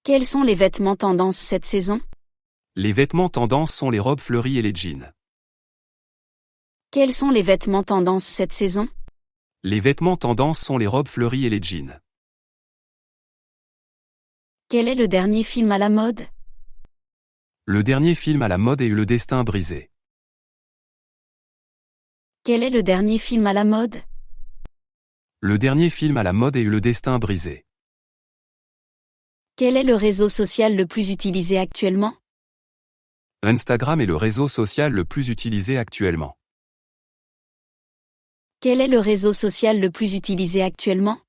Quels sont les vêtements tendance cette saison? Les vêtements tendance sont les robes fleuries et les jeans. Quels sont les vêtements tendance cette saison? Les vêtements tendance sont les robes fleuries et les jeans. Quel est le dernier film à la mode? Le dernier film à la mode est Le Destin brisé. Quel est le dernier film à la mode? Le dernier film à la mode est Le Destin brisé. Quel est le réseau social le plus utilisé actuellement? Instagram est le réseau social le plus utilisé actuellement. Quel est le réseau social le plus utilisé actuellement?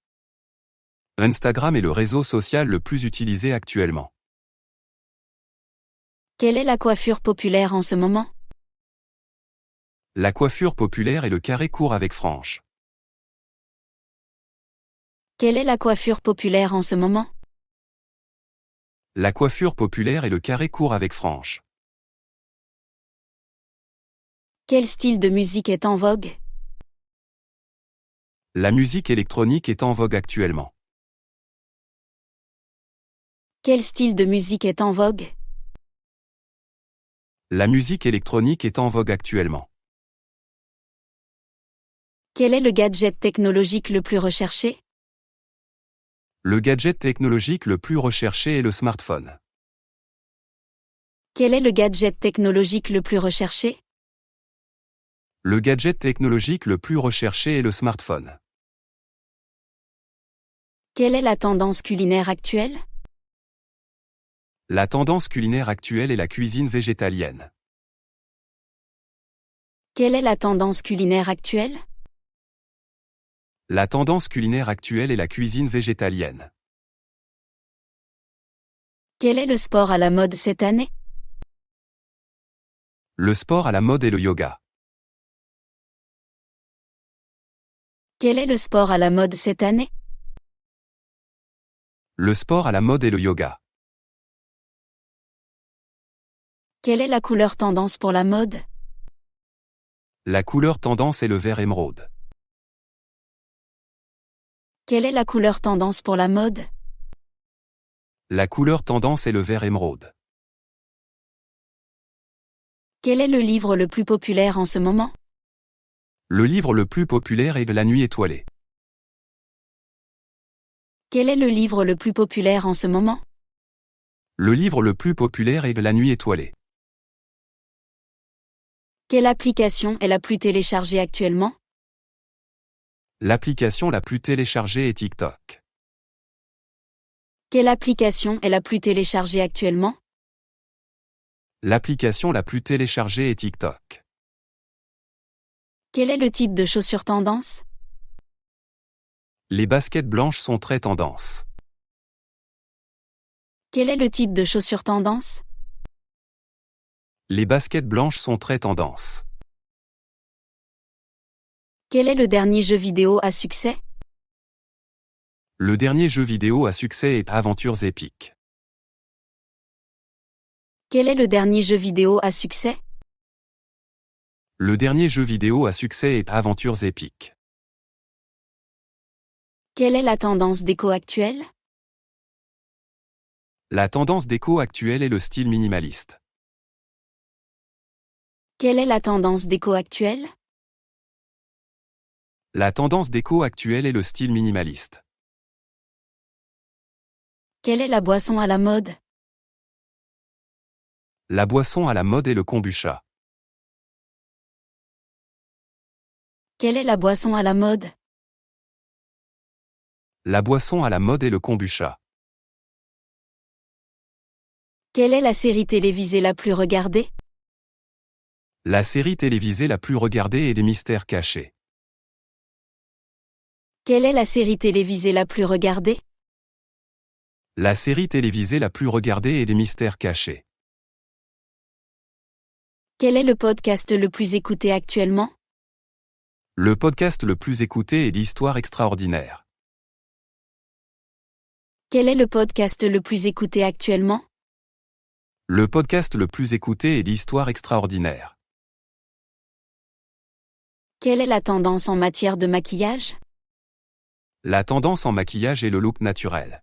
Instagram est le réseau social le plus utilisé actuellement. Quelle est la coiffure populaire en ce moment? La coiffure populaire est le carré court avec franges. Quelle est la coiffure populaire en ce moment? La coiffure populaire est le carré court avec franges. Quel style de musique est en vogue? La musique électronique est en vogue actuellement. Quel style de musique est en vogue? La musique électronique est en vogue actuellement. Quel est le gadget technologique le plus recherché? Le gadget technologique le plus recherché est le smartphone. Quel est le gadget technologique le plus recherché? Le gadget technologique le plus recherché est le smartphone. Quelle est la tendance culinaire actuelle? La tendance culinaire actuelle est la cuisine végétalienne. Quelle est la tendance culinaire actuelle? La tendance culinaire actuelle est la cuisine végétalienne. Quel est le sport à la mode cette année? Le sport à la mode est le yoga. Quel est le sport à la mode cette année? Le sport à la mode est le yoga. Quelle est la couleur tendance pour la mode? La couleur tendance est le vert émeraude. Quelle est la couleur tendance pour la mode? La couleur tendance est le vert émeraude. Quel est le livre le plus populaire en ce moment? Le livre le plus populaire est La Nuit étoilée. Quel est le livre le plus populaire en ce moment? Le livre le plus populaire est La Nuit étoilée. Quelle application est la plus téléchargée actuellement? L'application la plus téléchargée est TikTok. Quelle application est la plus téléchargée actuellement? L'application la plus téléchargée est TikTok. Quel est le type de chaussures tendance? Les baskets blanches sont très tendance. Quel est le type de chaussures tendance? Les baskets blanches sont très tendance. Quel est le dernier jeu vidéo à succès? Le dernier jeu vidéo à succès est Aventures épiques. Quel est le dernier jeu vidéo à succès? Le dernier jeu vidéo à succès est Aventures épiques. Quelle est la tendance déco actuelle? La tendance déco actuelle est le style minimaliste. Quelle est la tendance déco actuelle? La tendance déco actuelle est le style minimaliste. Quelle est la boisson à la mode? La boisson à la mode est le kombucha. Quelle est la boisson à la mode? La boisson à la mode est le kombucha. Quelle est la série télévisée la plus regardée? La série télévisée la plus regardée est Des Mystères cachés. Quelle est la série télévisée la plus regardée? La série télévisée la plus regardée est Des Mystères cachés. Quel est le podcast le plus écouté actuellement? Le podcast le plus écouté est L'Histoire extraordinaire. Quel est le podcast le plus écouté actuellement? Le podcast le plus écouté est L'Histoire extraordinaire. Quelle est la tendance en matière de maquillage? La tendance en maquillage est le look naturel.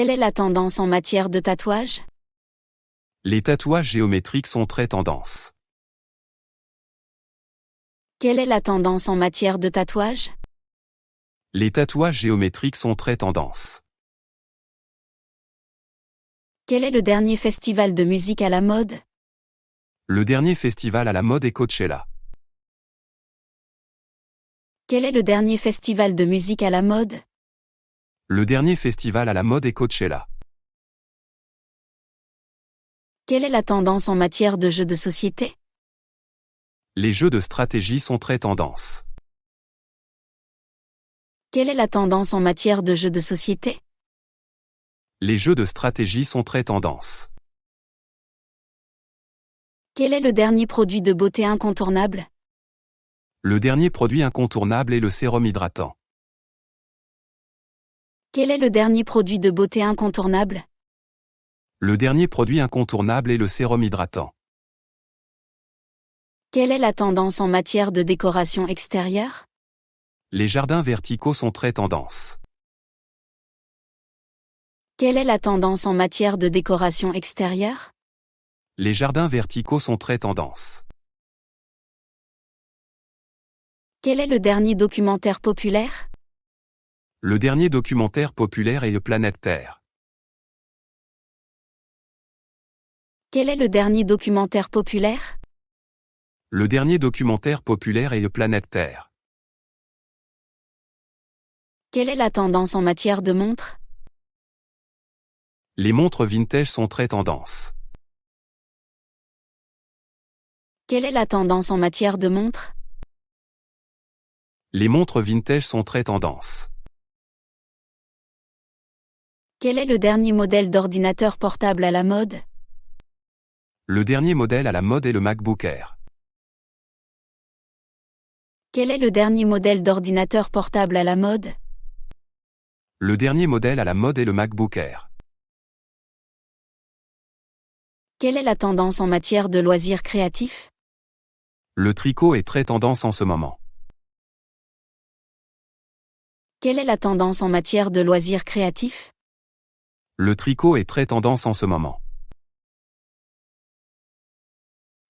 Quelle est la tendance en matière de tatouage? Les tatouages géométriques sont très tendance. Quelle est la tendance en matière de tatouage? Les tatouages géométriques sont très tendance. Quel est le dernier festival de musique à la mode? Le dernier festival à la mode est Coachella. Quel est le dernier festival de musique à la mode? Le dernier festival à la mode est Coachella. Quelle est la tendance en matière de jeux de société? Les jeux de stratégie sont très tendance. Quelle est la tendance en matière de jeux de société? Les jeux de stratégie sont très tendance. Quel est le dernier produit de beauté incontournable? Le dernier produit incontournable est le sérum hydratant. Quel est le dernier produit de beauté incontournable? Le dernier produit incontournable est le sérum hydratant. Quelle est la tendance en matière de décoration extérieure? Les jardins verticaux sont très tendance. Quelle est la tendance en matière de décoration extérieure? Les jardins verticaux sont très tendance. Quel est le dernier documentaire populaire? Le dernier documentaire populaire est le Planète Terre. Quel est le dernier documentaire populaire? Le dernier documentaire populaire est le Planète Terre. Quelle est la tendance en matière de montres? Les montres vintage sont très tendance. Quelle est la tendance en matière de montres? Les montres vintage sont très tendance. Quel est le dernier modèle d'ordinateur portable à la mode? Le dernier modèle à la mode est le MacBook Air. Quel est le dernier modèle d'ordinateur portable à la mode? Le dernier modèle à la mode est le MacBook Air. Quelle est la tendance en matière de loisirs créatifs? Le tricot est très tendance en ce moment. Quelle est la tendance en matière de loisirs créatifs? Le tricot est très tendance en ce moment.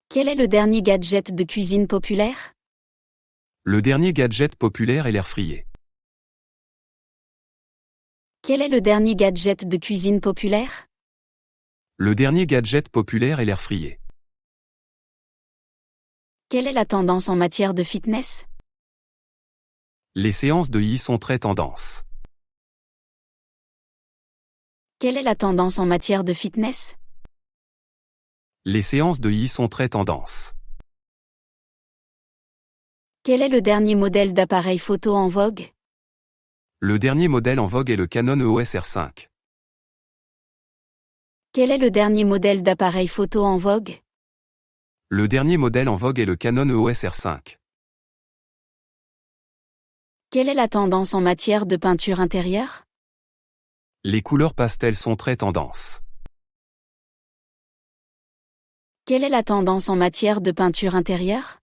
Quel est le dernier gadget de cuisine populaire? Le dernier gadget populaire est l'air fryer. Quel est le dernier gadget de cuisine populaire? Le dernier gadget populaire est l'air fryer. Quelle est la tendance en matière de fitness? Les séances de yi sont très tendance. Quelle est la tendance en matière de fitness? Les séances de yi sont très tendance. Quel est le dernier modèle d'appareil photo en vogue? Le dernier modèle en vogue est le Canon EOS R5. Quel est le dernier modèle d'appareil photo en vogue? Le dernier modèle en vogue est le Canon EOS R5. Quelle est la tendance en matière de peinture intérieure? Les couleurs pastel sont très tendance. Quelle est la tendance en matière de peinture intérieure?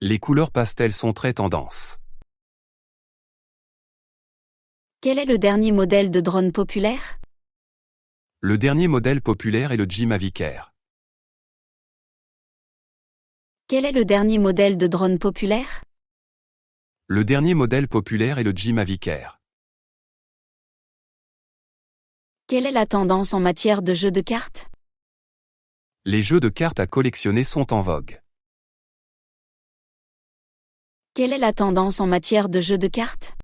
Les couleurs pastel sont très tendance. Quel est le dernier modèle de drone populaire? Le dernier modèle populaire est le G Mavic Air. Quel est le dernier modèle de drone populaire? Le dernier modèle populaire est le G Mavic Air. Quelle est la tendance en matière de jeux de cartes? Les jeux de cartes à collectionner sont en vogue. Quelle est la tendance en matière de jeux de cartes?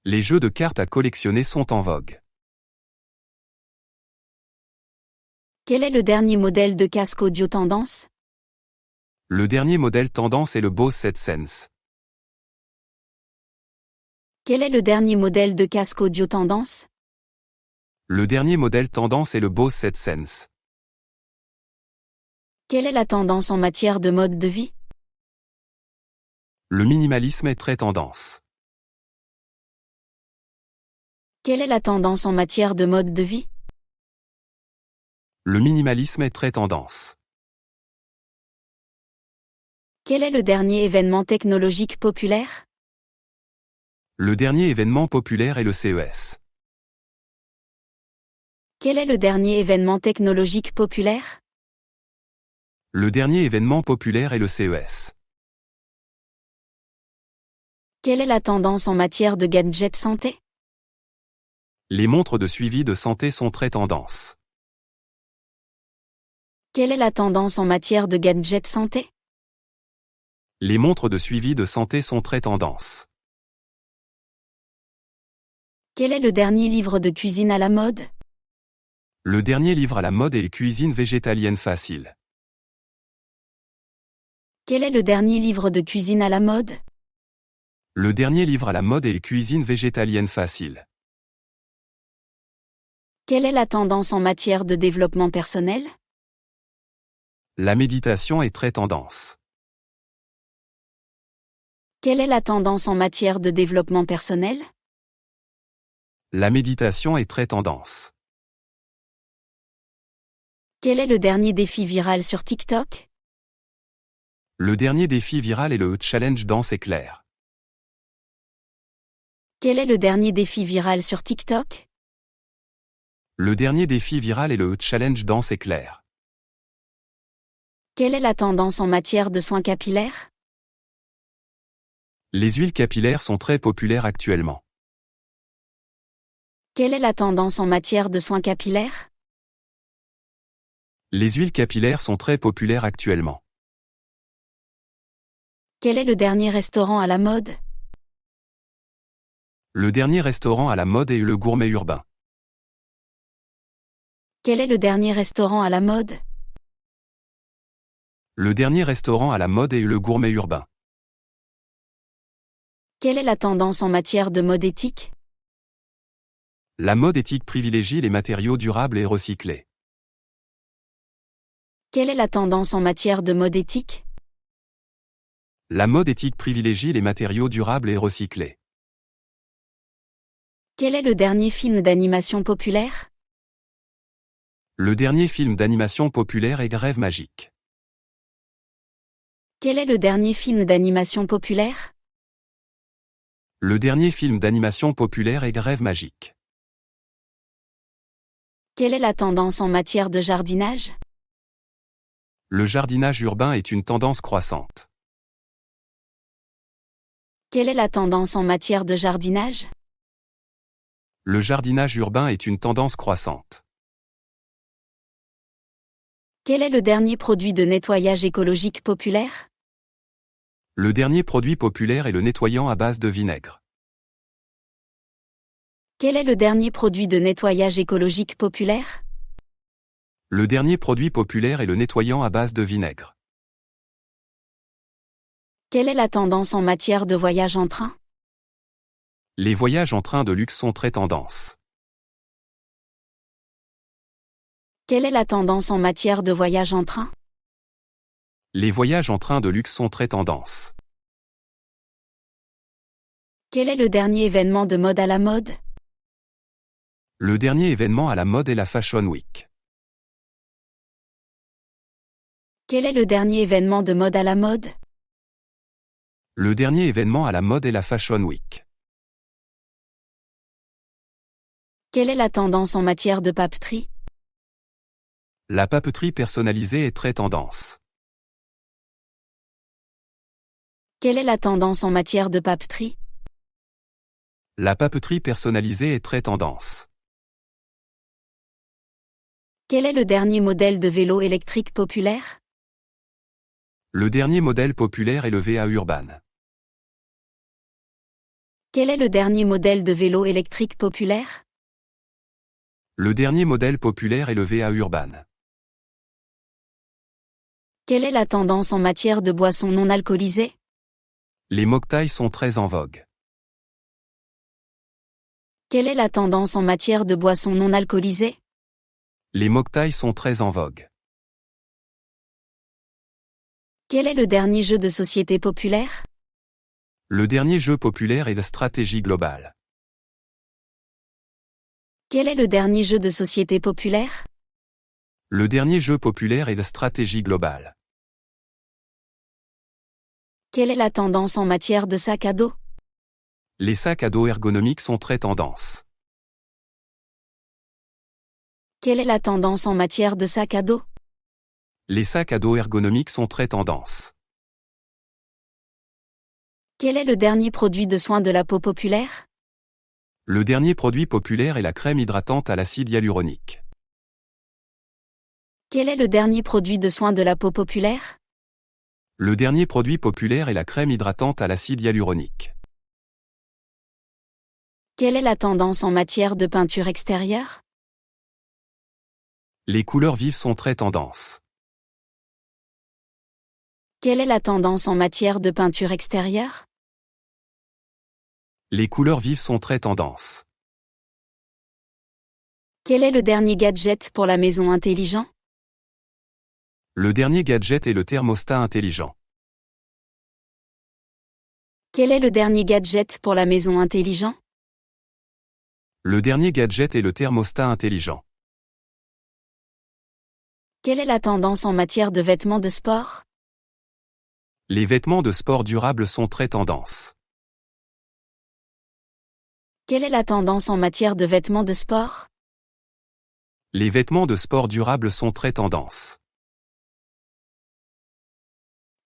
Les jeux de cartes à collectionner sont en vogue. Quel est le dernier modèle de casque audio tendance? Le dernier modèle tendance est le Bose 7 Sense. Quel est le dernier modèle de casque audio tendance? Le dernier modèle tendance est le Bose 7 Sense. Quelle est la tendance en matière de mode de vie? Le minimalisme est très tendance. Quelle est la tendance en matière de mode de vie? Le minimalisme est très tendance. Quel est le dernier événement technologique populaire? Le dernier événement populaire est le CES. Quel est le dernier événement technologique populaire? Le dernier événement populaire est le CES. Quelle est la tendance en matière de gadgets santé? Les montres de suivi de santé sont très tendance. Quelle est la tendance en matière de gadgets santé? Les montres de suivi de santé sont très tendance. Quel est le dernier livre de cuisine à la mode? Le dernier livre à la mode est Cuisine végétalienne facile. Quel est le dernier livre de cuisine à la mode? Le dernier livre à la mode est Cuisine végétalienne facile. Quelle est la tendance en matière de développement personnel? La méditation est très tendance. Quelle est la tendance en matière de développement personnel? La méditation est très tendance. Quel est le dernier défi viral sur TikTok? Le dernier défi viral est le challenge danse éclair. Quel est le dernier défi viral sur TikTok? Le dernier défi viral est le challenge danse éclair. Quelle est la tendance en matière de soins capillaires? Les huiles capillaires sont très populaires actuellement. Quelle est la tendance en matière de soins capillaires? Les huiles capillaires sont très populaires actuellement. Quel est le dernier restaurant à la mode? Le dernier restaurant à la mode est le gourmet urbain. Quel est le dernier restaurant à la mode? Le dernier restaurant à la mode est le gourmet urbain. Quelle est la tendance en matière de mode éthique? La mode éthique privilégie les matériaux durables et recyclés. Quelle est la tendance en matière de mode éthique? La mode éthique privilégie les matériaux durables et recyclés. Quel est le dernier film d'animation populaire? Le dernier film d'animation populaire est Rêve magique. Quel est le dernier film d'animation populaire? Le dernier film d'animation populaire est Rêve magique. Quelle est la tendance en matière de jardinage? Le jardinage urbain est une tendance croissante. Quelle est la tendance en matière de jardinage? Le jardinage urbain est une tendance croissante. Quel est le dernier produit de nettoyage écologique populaire? Le dernier produit populaire est le nettoyant à base de vinaigre. Quel est le dernier produit de nettoyage écologique populaire? Le dernier produit populaire est le nettoyant à base de vinaigre. Quelle est la tendance en matière de voyage en train? Les voyages en train de luxe sont très tendance. Quelle est la tendance en matière de voyage en train? Les voyages en train de luxe sont très tendance. Quel est le dernier événement de mode à la mode? Le dernier événement à la mode est la Fashion Week. Quel est le dernier événement de mode à la mode? Le dernier événement à la mode est la Fashion Week. Quelle est la tendance en matière de papeterie? La papeterie personnalisée est très tendance. Quelle est la tendance en matière de papeterie? La papeterie personnalisée est très tendance. Quel est le dernier modèle de vélo électrique populaire? Le dernier modèle populaire est le VA Urban. Quel est le dernier modèle de vélo électrique populaire? Le dernier modèle populaire est le VA Urban. Quelle est la tendance en matière de boissons non alcoolisées? Les mocktails sont très en vogue. Quelle est la tendance en matière de boissons non alcoolisées? Les mocktails sont très en vogue. Quel est le dernier jeu de société populaire? Le dernier jeu populaire est la stratégie globale. Quel est le dernier jeu de société populaire? Le dernier jeu populaire est la stratégie globale. Quelle est la tendance en matière de sac à dos? Les sacs à dos ergonomiques sont très tendance. Quelle est la tendance en matière de sac à dos? Les sacs à dos ergonomiques sont très tendance. Quel est le dernier produit de soins de la peau populaire? Le dernier produit populaire est la crème hydratante à l'acide hyaluronique. Quel est le dernier produit de soin de la peau populaire? Le dernier produit populaire est la crème hydratante à l'acide hyaluronique. Quelle est la tendance en matière de peinture extérieure? Les couleurs vives sont très tendance. Quelle est la tendance en matière de peinture extérieure? Les couleurs vives sont très tendance. Quel est le dernier gadget pour la maison intelligent? Le dernier gadget est le thermostat intelligent. Quel est le dernier gadget pour la maison intelligent? Le dernier gadget est le thermostat intelligent. Quelle est la tendance en matière de vêtements de sport? Les vêtements de sport durables sont très tendance. Quelle est la tendance en matière de vêtements de sport? Les vêtements de sport durables sont très tendance.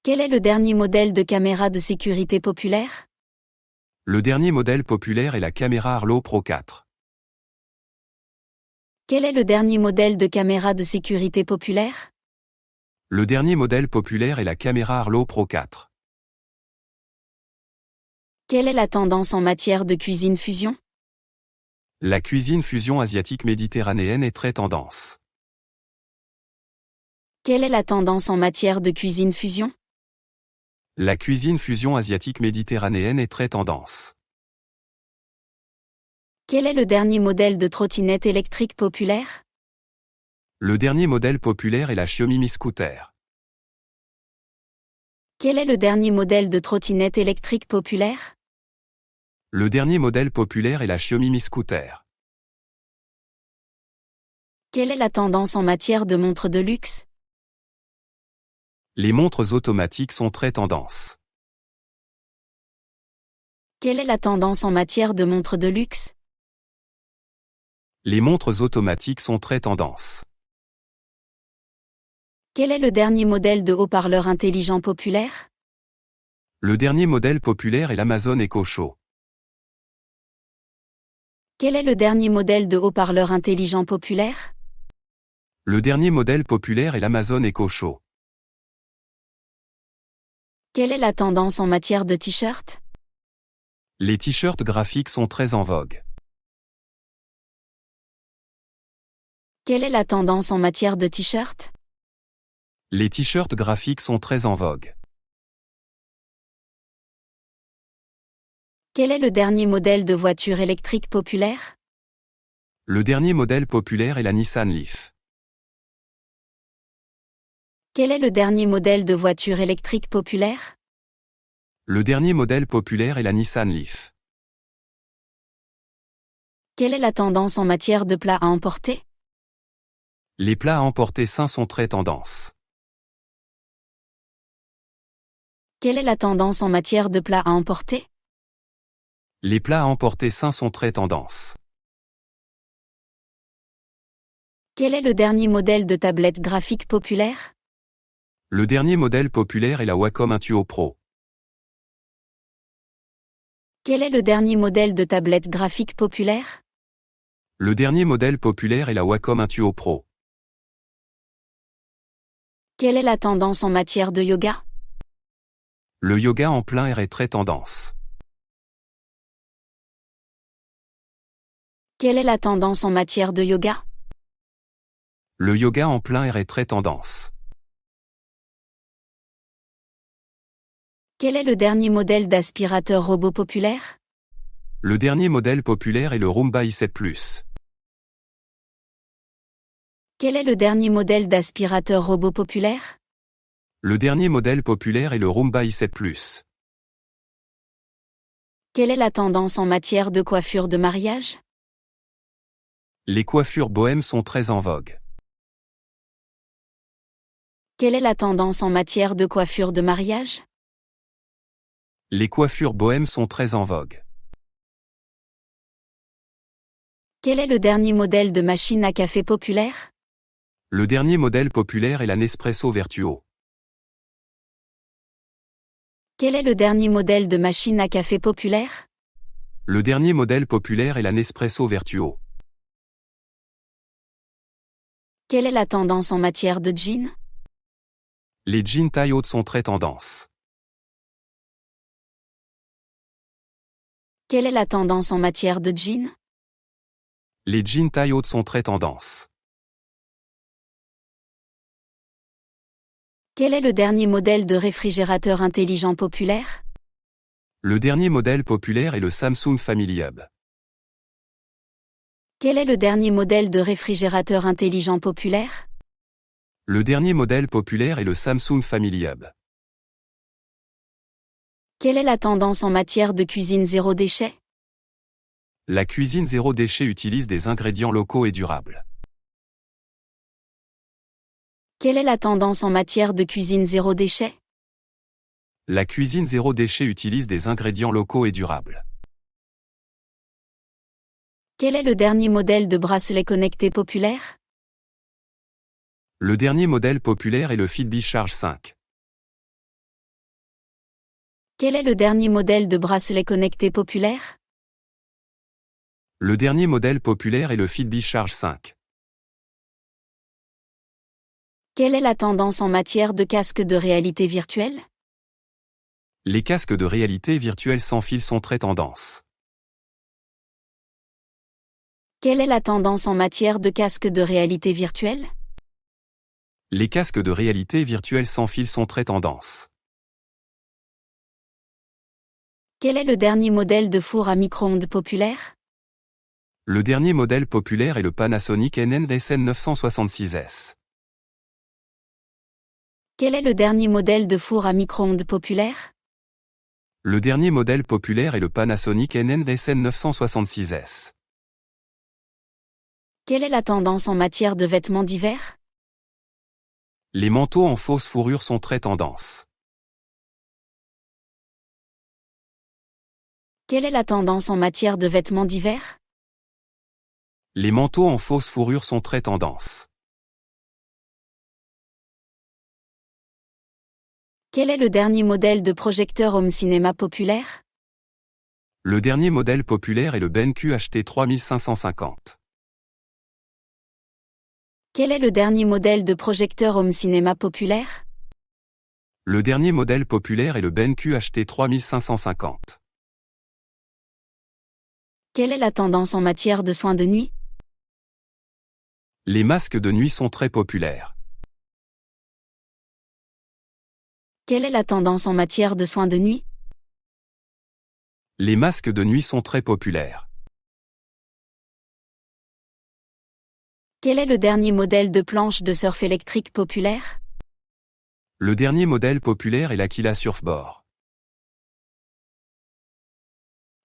Quel est le dernier modèle de caméra de sécurité populaire? Le dernier modèle populaire est la caméra Arlo Pro 4. Quel est le dernier modèle de caméra de sécurité populaire? Le dernier modèle populaire est la caméra Arlo Pro 4. Quelle est la tendance en matière de cuisine fusion? La cuisine fusion asiatique méditerranéenne est très tendance. Quelle est la tendance en matière de cuisine fusion? La cuisine fusion asiatique méditerranéenne est très tendance. Quel est le dernier modèle de trottinette électrique populaire? Le dernier modèle populaire est la Xiaomi Mi Scooter. Quel est le dernier modèle de trottinette électrique populaire? Le dernier modèle populaire est la Xiaomi Mi Scooter. Quelle est la tendance en matière de montres de luxe? Les montres automatiques sont très tendance. Quelle est la tendance en matière de montres de luxe? Les montres automatiques sont très tendance. Quel est le dernier modèle de haut-parleur intelligent populaire? Le dernier modèle populaire est l'Amazon Echo Show. Quel est le dernier modèle de haut-parleur intelligent populaire? Le dernier modèle populaire est l'Amazon Echo Show. Quelle est la tendance en matière de t-shirt? Les t-shirts graphiques sont très en vogue. Quelle est la tendance en matière de t-shirt? Les t-shirts graphiques sont très en vogue. Quel est le dernier modèle de voiture électrique populaire? Le dernier modèle populaire est la Nissan Leaf. Quel est le dernier modèle de voiture électrique populaire? Le dernier modèle populaire est la Nissan Leaf. Quelle est la tendance en matière de plats à emporter? Les plats à emporter sains sont très tendance. Quelle est la tendance en matière de plats à emporter? Les plats à emporter sains sont très tendance. Quel est le dernier modèle de tablette graphique populaire? Le dernier modèle populaire est la Wacom Intuo Pro. Quel est le dernier modèle de tablette graphique populaire? Le dernier modèle populaire est la Wacom Intuo Pro. Quelle est la tendance en matière de yoga? Le yoga en plein air est très tendance. Quelle est la tendance en matière de yoga? Le yoga en plein air est très tendance. Quel est le dernier modèle d'aspirateur robot populaire? Le dernier modèle populaire est le Roomba i7 Plus. Quel est le dernier modèle d'aspirateur robot populaire? Le dernier modèle populaire est le Roomba i7 Plus. Quelle est la tendance en matière de coiffure de mariage? Les coiffures bohèmes sont très en vogue. Quelle est la tendance en matière de coiffure de mariage? Les coiffures bohèmes sont très en vogue. Quel est le dernier modèle de machine à café populaire? Le dernier modèle populaire est la Nespresso Vertuo. Quel est le dernier modèle de machine à café populaire? Le dernier modèle populaire est la Nespresso Vertuo. Quelle est la tendance en matière de jeans? Les jeans taille haute sont très tendance. Quelle est la tendance en matière de jeans? Les jeans taille haute sont très tendance. Quel est le dernier modèle de réfrigérateur intelligent populaire? Le dernier modèle populaire est le Samsung Family Hub. Quel est le dernier modèle de réfrigérateur intelligent populaire? Le dernier modèle populaire est le Samsung Family Hub. Quelle est la tendance en matière de cuisine zéro déchet? La cuisine zéro déchet utilise des ingrédients locaux et durables. Quelle est la tendance en matière de cuisine zéro déchet? La cuisine zéro déchet utilise des ingrédients locaux et durables. Quel est le dernier modèle de bracelet connecté populaire? Le dernier modèle populaire est le Fitbit Charge 5. Quel est le dernier modèle de bracelet connecté populaire? Le dernier modèle populaire est le Fitbit Charge 5. Quelle est la tendance en matière de casque de réalité virtuelle? Les casques de réalité virtuelle sans fil sont très tendance. Quelle est la tendance en matière de casque de réalité virtuelle? Les casques de réalité virtuelle sans fil sont très tendance. Quel est le dernier modèle de four à micro-ondes populaire? Le dernier modèle populaire est le Panasonic NN-SN 966S. Quel est le dernier modèle de four à micro-ondes populaire? Le dernier modèle populaire est le Panasonic NN-SN 966S. Quelle est la tendance en matière de vêtements d'hiver? Les manteaux en fausse fourrure sont très tendance. Quelle est la tendance en matière de vêtements d'hiver? Les manteaux en fausse fourrure sont très tendance. Quel est le dernier modèle de projecteur home cinéma populaire? Le dernier modèle populaire est le BenQ HT 3550. Quel est le dernier modèle de projecteur home cinéma populaire? Le dernier modèle populaire est le BenQ HT 3550. Quelle est la tendance en matière de soins de nuit? Les masques de nuit sont très populaires. Quelle est la tendance en matière de soins de nuit? Les masques de nuit sont très populaires. Quel est le dernier modèle de planche de surf électrique populaire? Le dernier modèle populaire est l'Aquila Surfboard.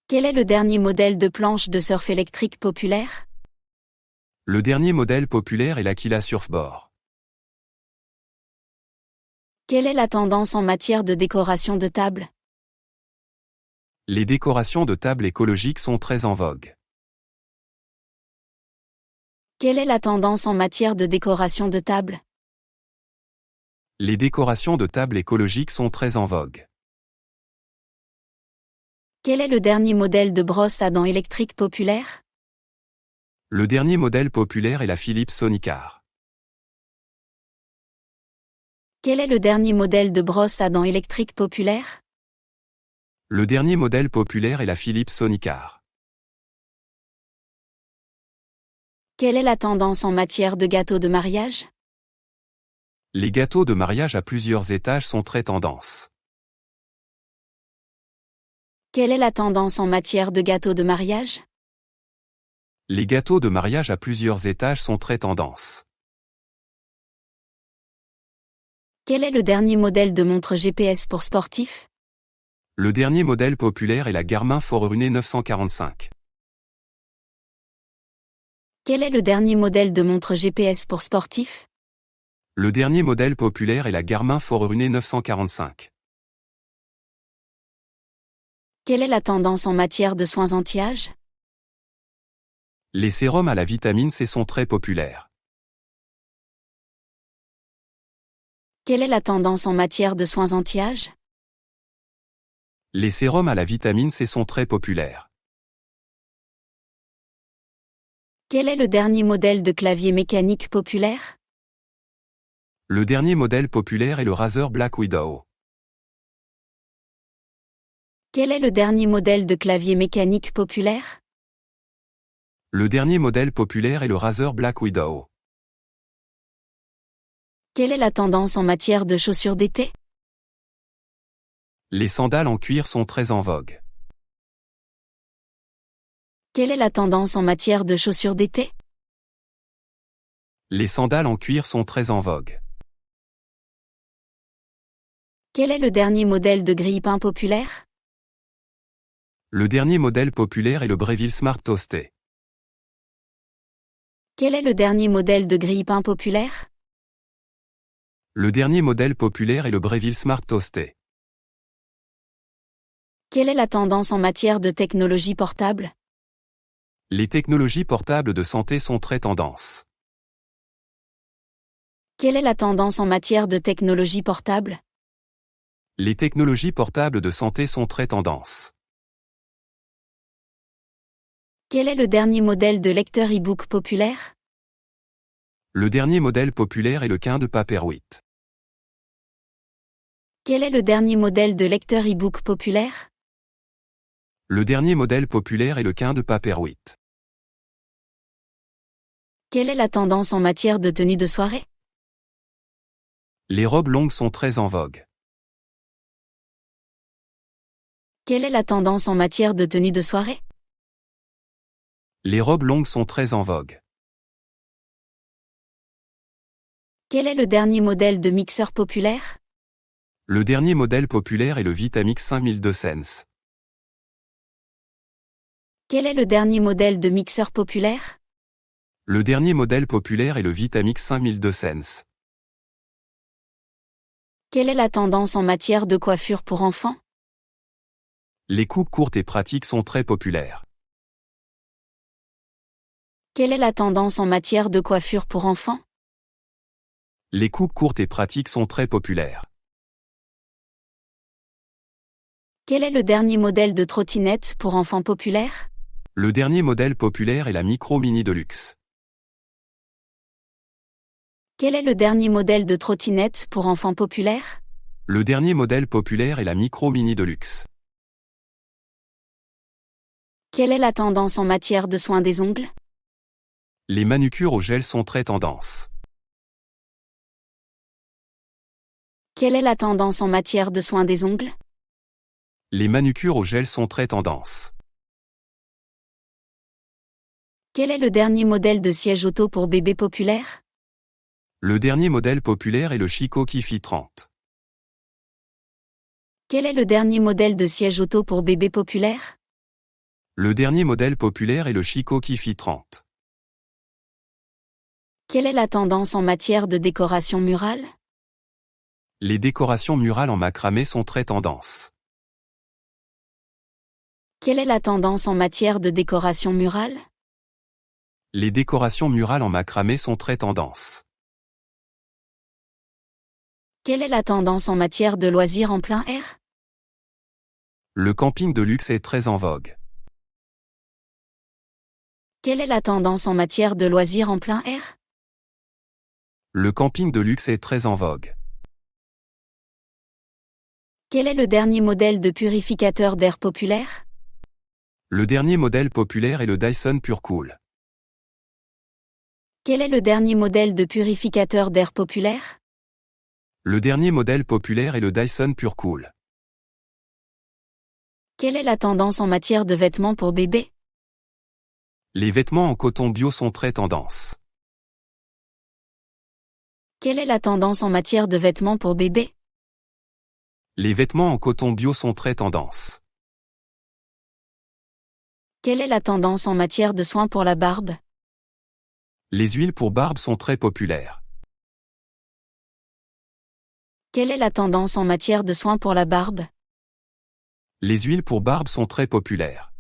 Quel est le dernier modèle de planche de surf électrique populaire? Le dernier modèle populaire est l'Aquila Surfboard. Quelle est la tendance en matière de décoration de table? Les décorations de table écologiques sont très en vogue. Quelle est la tendance en matière de décoration de table? Les décorations de table écologiques sont très en vogue. Quel est le dernier modèle de brosse à dents électrique populaire? Le dernier modèle populaire est la Philips Sonicare. Quel est le dernier modèle de brosse à dents électrique populaire? Le dernier modèle populaire est la Philips Sonicare. Quelle est la tendance en matière de gâteaux de mariage? Les gâteaux de mariage à plusieurs étages sont très tendance. Quelle est la tendance en matière de gâteaux de mariage? Les gâteaux de mariage à plusieurs étages sont très tendance. Quel est le dernier modèle de montre GPS pour sportifs? Le dernier modèle populaire est la Garmin Forerunner 945. Quel est le dernier modèle de montre GPS pour sportifs? Le dernier modèle populaire est la Garmin Forerunner 945. Quelle est la tendance en matière de soins anti-âge? Les sérums à la vitamine C sont très populaires. Quelle est la tendance en matière de soins anti-âge? Les sérums à la vitamine C sont très populaires. Quel est le dernier modèle de clavier mécanique populaire? Le dernier modèle populaire est le Razer Black Widow. Quel est le dernier modèle de clavier mécanique populaire? Le dernier modèle populaire est le Razer Black Widow. Quelle est la tendance en matière de chaussures d'été? Les sandales en cuir sont très en vogue. Quelle est la tendance en matière de chaussures d'été? Les sandales en cuir sont très en vogue. Quel est le dernier modèle de grille-pain populaire? Le dernier modèle populaire est le Breville Smart Toasté. Quel est le dernier modèle de grille-pain populaire? Le dernier modèle populaire est le Breville Smart Toasté. Quelle est la tendance en matière de technologie portable? Les technologies portables de santé sont très tendance. Quelle est la tendance en matière de technologie portable? Les technologies portables de santé sont très tendance. Quel est le dernier modèle de lecteur e-book populaire? Le dernier modèle populaire est le Kind Paperwhite. Quel est le dernier modèle de lecteur e-book populaire? Le dernier modèle populaire est le Kind Paperwhite. Quelle est la tendance en matière de tenue de soirée? Les robes longues sont très en vogue. Quelle est la tendance en matière de tenue de soirée? Les robes longues sont très en vogue. Quel est le dernier modèle de mixeur populaire? Le dernier modèle populaire est le Vitamix 5002 Sense. Quel est le dernier modèle de mixeur populaire? Le dernier modèle populaire est le Vitamix 5002 Sense. Quelle est la tendance en matière de coiffure pour enfants? Les coupes courtes et pratiques sont très populaires. Quelle est la tendance en matière de coiffure pour enfants? Les coupes courtes et pratiques sont très populaires. Quel est le dernier modèle de trottinette pour enfants populaire? Le dernier modèle populaire est la Micro Mini Deluxe. Quel est le dernier modèle de trottinette pour enfants populaire? Le dernier modèle populaire est la Micro Mini Deluxe. Quelle est la tendance en matière de soins des ongles? Les manucures au gel sont très tendance. Quelle est la tendance en matière de soins des ongles? Les manucures au gel sont très tendance. Quel est le dernier modèle de siège auto pour bébé populaire? Le dernier modèle populaire est le Chico Kifi 30. Quel est le dernier modèle de siège auto pour bébé populaire? Le dernier modèle populaire est le Chico Kifi 30. Quelle est la tendance en matière de décoration murale? Les décorations murales en macramé sont très tendance. Quelle est la tendance en matière de décoration murale? Les décorations murales en macramé sont très tendance. Quelle est la tendance en matière de loisirs en plein air? Le camping de luxe est très en vogue. Quelle est la tendance en matière de loisirs en plein air? Le camping de luxe est très en vogue. Quel est le dernier modèle de purificateur d'air populaire? Le dernier modèle populaire est le Dyson PureCool. Quel est le dernier modèle de purificateur d'air populaire? Le dernier modèle populaire est le Dyson PureCool. Quelle est la tendance en matière de vêtements pour bébé? Les vêtements en coton bio sont très tendance. Quelle est la tendance en matière de vêtements pour bébé? Les vêtements en coton bio sont très tendance. Quelle est la tendance en matière de soins pour la barbe? Les huiles pour barbe sont très populaires. Quelle est la tendance en matière de soins pour la barbe? Les huiles pour barbe sont très populaires.